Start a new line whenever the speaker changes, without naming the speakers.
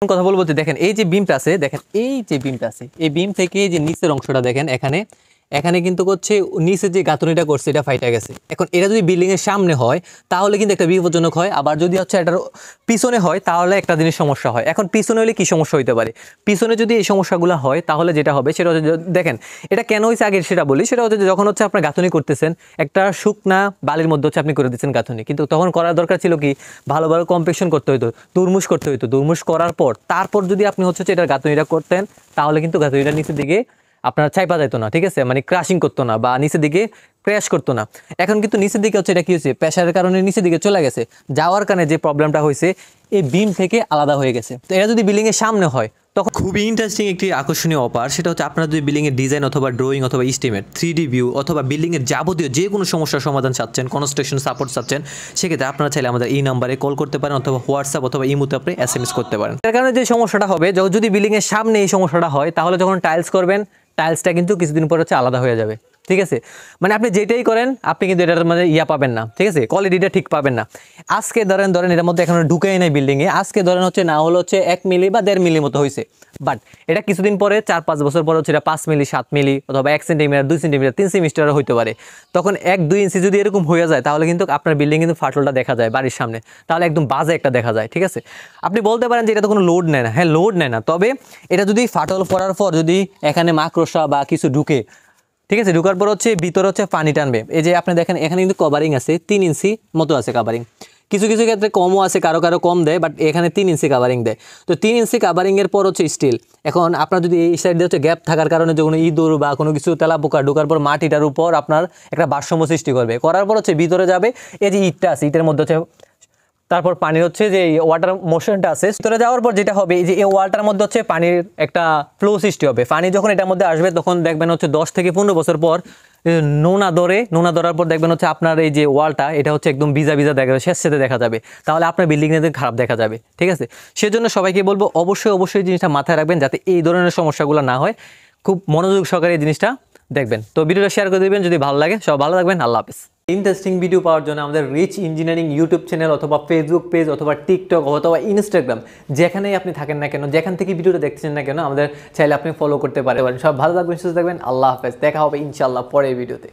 কথা বলবো যে দেখেন এই যে বিমটা আছে, দেখেন এই যে বিমটা আছে, এই বিম থেকে যে নিচের অংশটা দেখেন এখানে এখানে কিন্তু হচ্ছে নিচে যে গাঁথনিটা করছে এটা ফাইটা গেছে। এখন এটা যদি বিল্ডিং এর সামনে হয় তাহলে কিন্তু একটা বিপজ্জনক হয়, আবার যদি হচ্ছে এটার পিছনে হয় তাহলে একটা জিনিস সমস্যা হয়। এখন পিছনে হলে কি সমস্যা হইতে পারে, পিছনে যদি এই সমস্যাগুলো হয় তাহলে যেটা হবে সেটা হচ্ছে দেখেন এটা কেন হয়েছে আগে সেটা বলি। সেটা হচ্ছে যখন হচ্ছে আপনার গাঁথনি করতেছেন একটা শুকনা বালির মধ্যে হচ্ছে আপনি করে দিচ্ছেন গাঁথনি, কিন্তু তখন করার দরকার ছিল কি ভালো ভালো কম্পেকশন করতে হইতো, দুর্মুষ করতে হইতো। দুর্মুষ করার পর তারপর যদি আপনি হচ্ছে এটার গাঁথনিটা করতেন তাহলে কিন্তু গাঁথনিটা নিচের দিকে আপনার চাইপা যাইতো না, ঠিক আছে, মানে ক্রাশিং করতো না বা নিচের দিকে ক্র্যাশ করতো না। এখন কিন্তু নিচের দিকে হচ্ছে এটা কি হয়েছে, প্রেশারের কারণে নিচের দিকে চলে গেছে, যাওয়ার কারণে যে প্রবলেমটা হয়েছে এই বিম থেকে আলাদা হয়ে গেছে। তো এটা যদি বিল্ডিং এর সামনে হয় তখন খুবই ইন্টারেস্টিং একটি আকর্ষণীয় অফার। সেটা হচ্ছে আপনারা যদি বিল্ডিং এর ডিজাইন অথবা ড্রয়িং অথবা এস্টিমেট 3D ভিউ অথবা বিল্ডিং এর যাবতীয় যে কোনো সমস্যার সমাধান চাচ্ছেন, কনস্ট্রাকশন সাপোর্ট চাচ্ছেন, সেক্ষেত্রে আপনারা চাইলে আমাদের এই নাম্বারে কল করতে পারেন অথবা হোয়াটসঅ্যাপ অথবা ইমোতে আপনি SMS করতে পারেন। এর কারণে যে সমস্যাটা হবে, যদি বিল্ডিং এর সামনে এই সমস্যাটা হয় তাহলে যখন টাইলস করবেন টাইলসটা কিন্তু কিছুদিন পর হচ্ছে আলাদা হয়ে যাবে, ঠিক আছে। মানে আপনি যেটাই করেন আপনি কিন্তু এটার মধ্যে পাবেন না, ঠিক আছে, কোয়ালিটিটা ঠিক পাবেন না। আজকে ধরেন এটার মধ্যে এখন ঢুকেই নাই বিল্ডিংয়ে, আজকে ধরেন হচ্ছে না হলো হচ্ছে 1 মিলি বা 1.5 মিলি মতো হয়েছে, বাট এটা কিছুদিন পরে 4-5 বছর পরে হচ্ছে এটা 5 মিলি 7 মিলি অথবা 1 সেন্টিমিটার 2 সেন্টিমিটার 3 সেন্টিমিটার হইতে পারে। তখন 1-2 ইঞ্চি যদি এরকম হয়ে যায় তাহলে কিন্তু আপনার বিল্ডিং কিন্তু ফাটলটা দেখা যায় বাড়ির সামনে, তাহলে একদম বাজে একটা দেখা যায়, ঠিক আছে। আপনি বলতে পারেন যে এটা তো কোনো লোড নেয় না, হ্যাঁ লোড নেয় না, তবে এটা যদি ফাটল পড়ার পর যদি এখানে মাকড়সা বা কিছু ঢুকে, ঠিক আছে, ঢুকার পর হচ্ছে ভিতরে হচ্ছে পানি টানবে। এই যে আপনি দেখেন এখানে কিন্তু কভারিং আছে 3 ইঞ্চি মতো আছে কভারিং, কিছু কিছু ক্ষেত্রে কমও আছে, কারো কারো কম দেয়, বাট এখানে 3 ইঞ্চি কাভারিং দেয়। তো 3 ইঞ্চি কাভারিং এর পর হচ্ছে স্টিল। এখন আপনার যদি এই সাইড দিয়ে হচ্ছে গ্যাপ থাকার কারণে যখন ইঁদুর বা কোনো কিছু তেলাপোকা ঢোকার পর মাটিটার উপর আপনার একটা ভারসাম্য সৃষ্টি করবে, করার পর হচ্ছে ভিতরে যাবে এই যে ইটটা আছে, ইটের মধ্যে হচ্ছে তারপর পানি হচ্ছে যে ওয়াটার মোশনটা আছে ভিতরে যাওয়ার পর যেটা হবে এই যে এই ওয়ালটার মধ্যে হচ্ছে পানির একটা ফ্লো সৃষ্টি হবে। পানি যখন এটার মধ্যে আসবে তখন দেখবেন হচ্ছে 10 থেকে 15 বছর পর নোনা ধরার পর দেখবেন হচ্ছে আপনার এই যে ওয়ালটা এটা হচ্ছে একদম ভিজা ভিজা দেখা যাবে, স্যাঁতস্যাঁতে দেখা যাবে, তাহলে আপনার বিল্ডিং এর খারাপ দেখা যাবে, ঠিক আছে। সেজন্য সবাইকে বলবো অবশ্যই জিনিসটা মাথায় রাখবেন যাতে এই ধরনের সমস্যাগুলো না হয়, খুব মনোযোগ সহকারে এই জিনিসটা দেখবেন। তো ভিডিওটা শেয়ার করে দিবেন যদি ভালো লাগে। সব ভালো থাকবেন, আল্লাহ হাফেজ। ইন্টারেস্টিং ভিডিও পাওয়ার জন্য আমাদের রিচ ইঞ্জিনিয়ারিং ইউটিউব চ্যানেল অথবা ফেসবুক পেজ অথবা টিকটক অথবা ইনস্টাগ্রাম যেখানেই আপনি থাকেন না কেন, যেখান থেকে ভিডিওটা দেখছেন না কেন, আমাদের চাইলে আপনি ফলো করতে পারেন। সব ভালো থাকবেন, সুস্থ থাকবেন, আল্লাহ হাফেজ। দেখা হবে ইনশাআল্লাহ পরের ভিডিওতে।